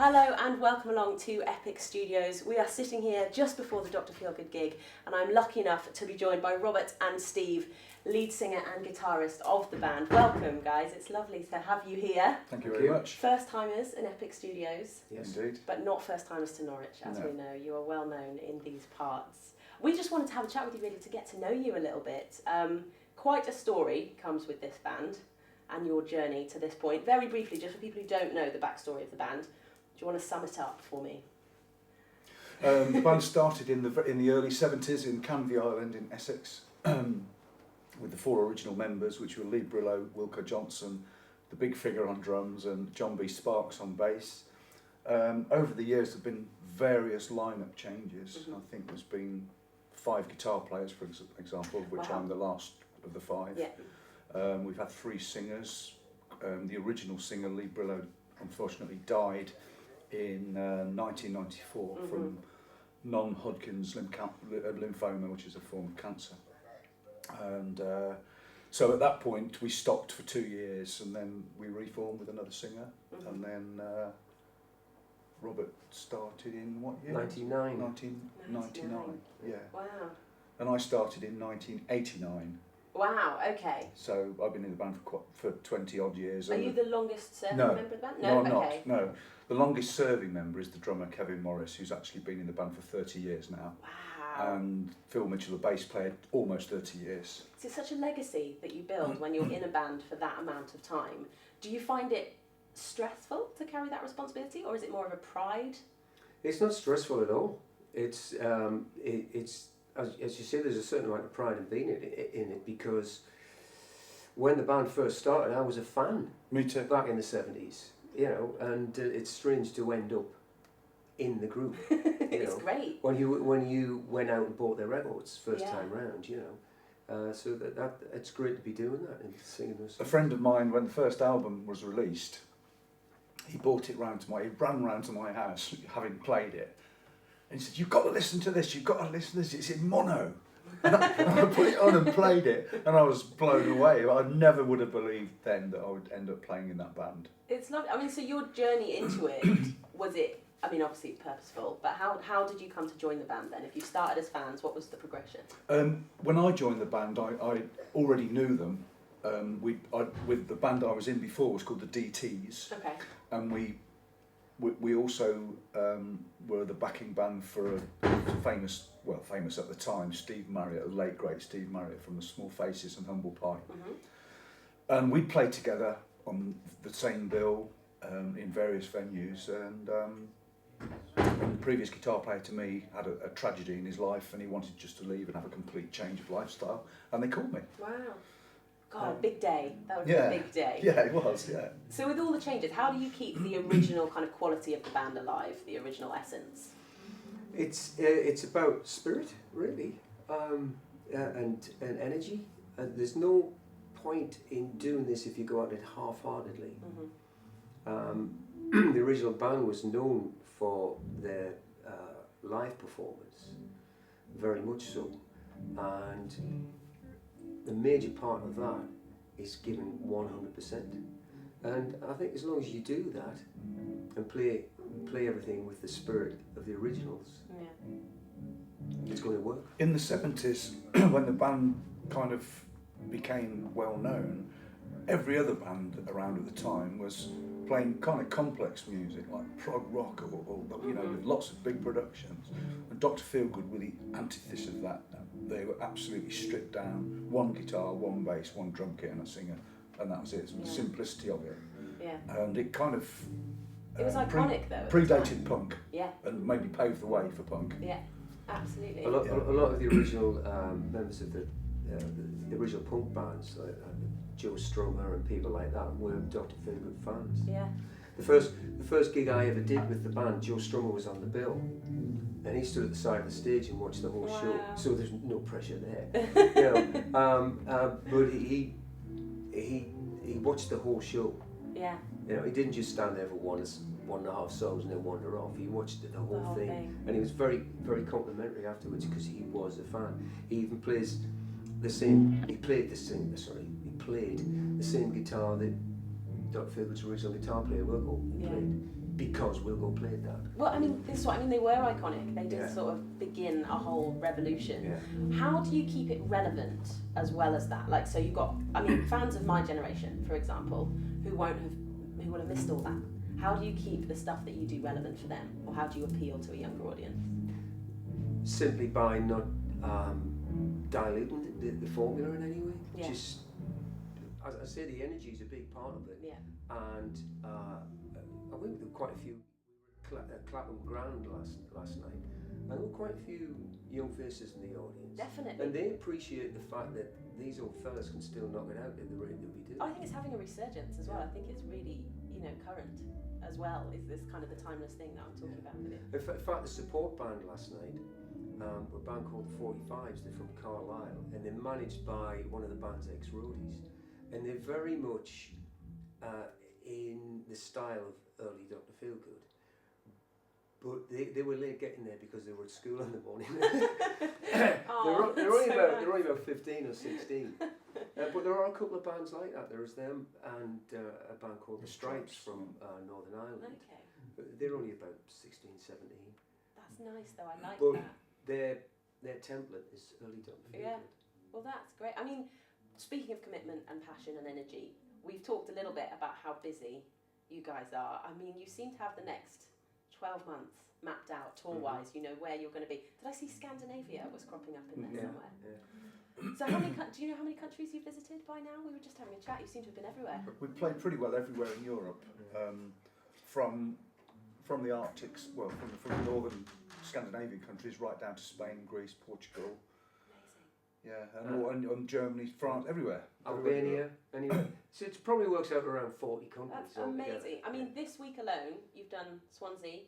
Hello and welcome along to Epic Studios. We are sitting here just before the Dr. Feelgood gig, and I'm lucky enough to be joined by Robert and Steve, lead singer and guitarist of the band. Welcome guys, it's lovely to have you here. Thank you very much. First timers in Epic Studios. Yes, indeed. But not first timers to Norwich, as we know. You are well known in these parts. We just wanted to have a chat with you really to get to know you a little bit. Quite a story comes with this band and your journey to this point. Very briefly, just for people who don't know the backstory of the band, do you want to sum it up for me? The band started in the early 70s in Canvey Island in Essex with the four original members, which were Lee Brillo, Wilco Johnson, the big figure on drums, and John B. Sparks on bass. Over the years there have been various lineup changes. I think there's been 5 guitar players, for example, of which I'm the last of the 5. Yeah. We've had 3 singers. The original singer, Lee Brillo, unfortunately died in 1994 from non-Hodgkin's lymphoma, which is a form of cancer. And so at that point we stopped for 2 years, and then we reformed with another singer, and then Robert started in what year? 1999. Yeah. Wow. And I started in 1989. Wow, okay. So I've been in the band for 20 odd years. Are you the longest serving member of the band? No, I'm okay. not. No. The longest serving member is the drummer Kevin Morris, who's actually been in the band for 30 years now. Wow. And Phil Mitchell, the bass player, almost 30 years. It's such a legacy that you build when you're in a band for that amount of time. Do you find it stressful to carry that responsibility, or is it more of a pride? It's not stressful at all. It's as you say, there's a certain amount of pride in being in it, because when the band first started, I was a fan. Me too. Back in the 70s, you know, and it's strange to end up in the group. It's great. When you went out and bought their records first time round, you know. So that it's great to be doing that and singing those songs. A friend of mine, when the first album was released, he ran round to my house, having played it, and he said, "You've got to listen to this, you've got to listen to this, it's in mono." And I put it on and played it, and I was blown away. I never would have believed then that I would end up playing in that band. It's lovely. I mean, so your journey into it, was it, I mean, obviously purposeful, but how did you come to join the band then? If you started as fans, what was the progression? When I joined the band, I already knew them. With the band I was in before was called the DTs. Okay. And we also were the backing band for a famous at the time, Steve Marriott, the late great Steve Marriott from the Small Faces and Humble Pie. And we played together on the same bill in various venues, and the previous guitar player to me had a tragedy in his life, and he wanted just to leave and have a complete change of lifestyle, and they called me. Wow. God, a big day. That would be a big day. Yeah, it was, yeah. So with all the changes, how do you keep the original kind of quality of the band alive, the original essence? It's about spirit, really, and energy. There's no point in doing this if you go at it half-heartedly. The original band was known for their live performance, very much so, and the major part of that is giving 100%. And I think as long as you do that and play everything with the spirit of the originals, it's going to work. In the 70s, when the band kind of became well known, every other band around at the time was playing kind of complex music like prog rock or you know, with lots of big productions. And Dr. Feelgood were the antithesis of that. They were absolutely stripped down. 1 guitar, 1 bass, 1 drum kit and a singer, and that was it. The simplicity of it. Yeah. And it kind of it was iconic though. Predated punk. Yeah. And maybe paved the way for punk. Yeah, absolutely. A lot of the original members of the original punk bands, like Joe Strummer and people like that, were Dr. Feelgood fans. Yeah. The first gig I ever did with the band, Joe Strummer was on the bill, and he stood at the side of the stage and watched the whole show. So there's no pressure there, you know. But he watched the whole show. Yeah. You know, he didn't just stand there for one and a half songs and then wander off. He watched the whole thing, and he was very, very complimentary afterwards because he was a fan. He even plays the same. He played the same guitar that Dr. Feelgood's original guitar player, Wilco, played. because Wilgo played that. Well, I mean, this is what I mean. They were iconic. They did Yeah. sort of begin a whole revolution. Yeah. How do you keep it relevant as well as that? Like, so you've got, I mean, fans of my generation, for example, who will have missed all that. How do you keep the stuff that you do relevant for them, or how do you appeal to a younger audience? Simply by not diluting the formula in any way. Yeah. Just, as I say, the energy is a big part of it. Yeah. And I went with quite a few. We were at Clapham Grand last night, and there were quite a few young faces in the audience. Definitely. And they appreciate the fact that these old fellas can still knock it out at the rate that we do. I think it's having a resurgence as well. I think it's really, current as well. Is this kind of the timeless thing that I'm talking about with it? In fact, the support band last night were a band called the 45s. They're from Carlisle, and they're managed by one of the band's ex-roadies. And they're very much in the style of early Dr. Feelgood. But they were late getting there because they were at school in the morning. they're only about 15 or 16. But there are a couple of bands like that. There's them and a band called the Stripes from Northern Ireland. Okay. But they're only about 16, 17. That's nice though. I like But that. their template is early Dr. Feelgood. Yeah. Well, that's great. I mean, speaking of commitment and passion and energy, we've talked a little bit about how busy you guys are. I mean, you seem to have the next 12 months mapped out tour-wise. You know where you're going to be. Did I see Scandinavia was cropping up in there somewhere? Yeah. So how many? Do you know how many countries you've visited by now? We were just having a chat. You seem to have been everywhere. We've played pretty well everywhere in Europe, from the Arctics, well, from the northern Scandinavian countries right down to Spain, Greece, Portugal. Amazing. Yeah, and Germany, France, everywhere. Albania, anyway. So it probably works out around 40 countries. That's altogether. amazing. I mean, this week alone, you've done Swansea,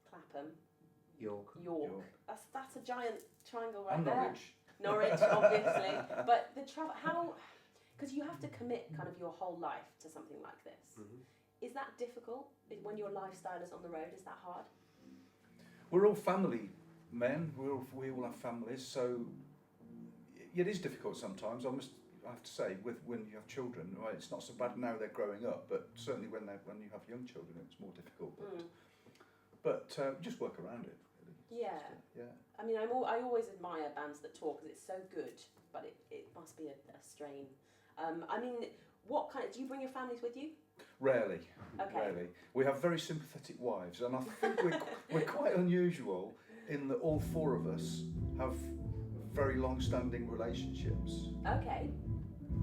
Clapham, York. That's a giant triangle right And there. Norwich, obviously. But the travel, because you have to commit kind of your whole life to something like this. Mm-hmm. Is that difficult when your lifestyle is on the road? Is that hard? We're all family men. We all have families, so it is difficult sometimes. I have to say, when you have children, right, it's not so bad now they're growing up, but certainly when you have young children, it's more difficult. But just work around it. Really. Yeah. Yeah. I mean, I always admire bands that tour because it's so good, but it must be a strain. I mean, what kind of, do you bring your families with you? Rarely. Okay. Rarely. We have very sympathetic wives, and I think we're quite unusual in that all four of us have very long-standing relationships. Okay.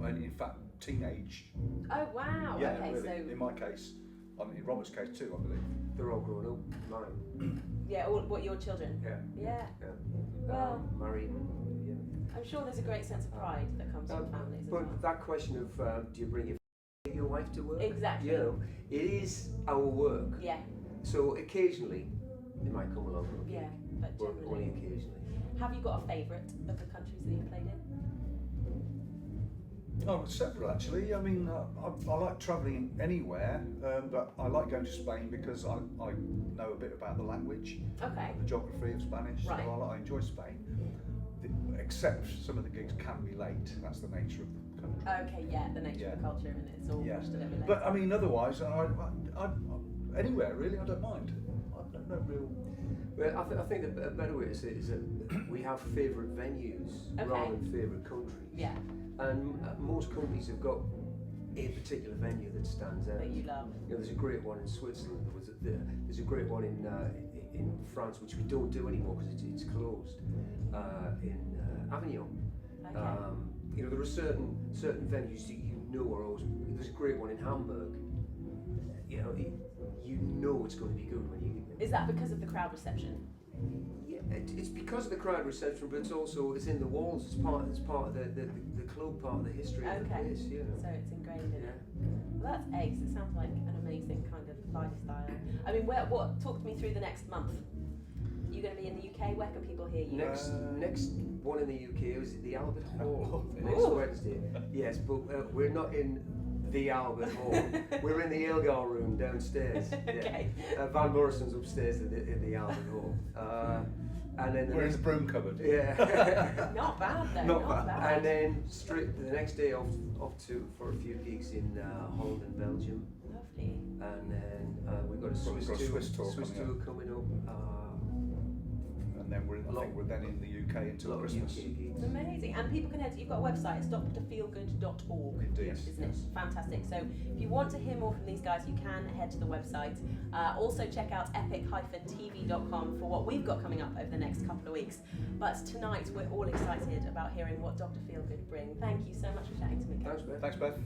And in fact, teenage. Oh wow. Yeah, okay. really. So In my case, in Robert's case too, I believe. They're all grown up. Mine. yeah, what your children? Yeah. Yeah. Well, married. Yeah. I'm sure there's a great sense of pride that comes from families as But well. that question of do you bring your wife to work? Exactly. You know, it is our work. Yeah. So occasionally they might come along. For a Yeah. gig, But but only generally. occasionally. Have you got a favourite of the countries that you've played in? Oh, several actually. I mean, I like travelling anywhere, but I like going to Spain because I know a bit about the language, Okay. the geography of Spanish. Right. So I enjoy Spain. Except some of the gigs can be late. That's the nature of the country. Okay, yeah, the nature of the culture and it's all Yeah. pushed a little bit But later. I mean, otherwise, I anywhere really. I don't mind. I don't real. Well, I think a better way to say it is that we have favourite venues rather than favourite countries. Yeah, And most companies have got a particular venue that stands out. that you love. You know, there's a great one in Switzerland. There's a great one in France, which we don't do anymore because it's closed. In Avignon. Okay. You know, there are certain venues that you know are always. There's a great one in Hamburg. You know, you know it's going to be good when you. Is that because of the crowd reception? Yeah, it's because of the crowd reception, but it's in the walls. It's part of the club, part of the history of the Okay. place. You know. So it's ingrained in Yeah. it. Well, that's eggs. It sounds like an amazing kind of lifestyle. I mean, talk me through the next month. You're going to be in the UK. Where can people hear you? Next one in the UK is at the Albert Hall next Ooh. Wednesday. Yes, but we're not in the Albert Hall. We're in the Elgar room downstairs. Okay. Yeah. Van Morrison's upstairs in the Albert Hall. And then We're in the broom cupboard. Yeah. Not bad though. Not Not bad. bad. And then straight the next day off for a few gigs in Holland and Belgium. Lovely. And then we've got a Well, we've Swiss got a tour, Swiss tour coming up. And then I think we're then in the UK A until lot of Christmas. UK gigs. Amazing. And people can head to, you've got a website, it's drfeelgood.org. Indeed. Isn't it? Fantastic. So if you want to hear more from these guys, you can head to the website. Also check out epic-tv.com for what we've got coming up over the next couple of weeks. But tonight we're all excited about hearing what Dr. Feelgood bring. Thank you so much for chatting to me, Gary. Thanks, Beth. Thanks, Beth.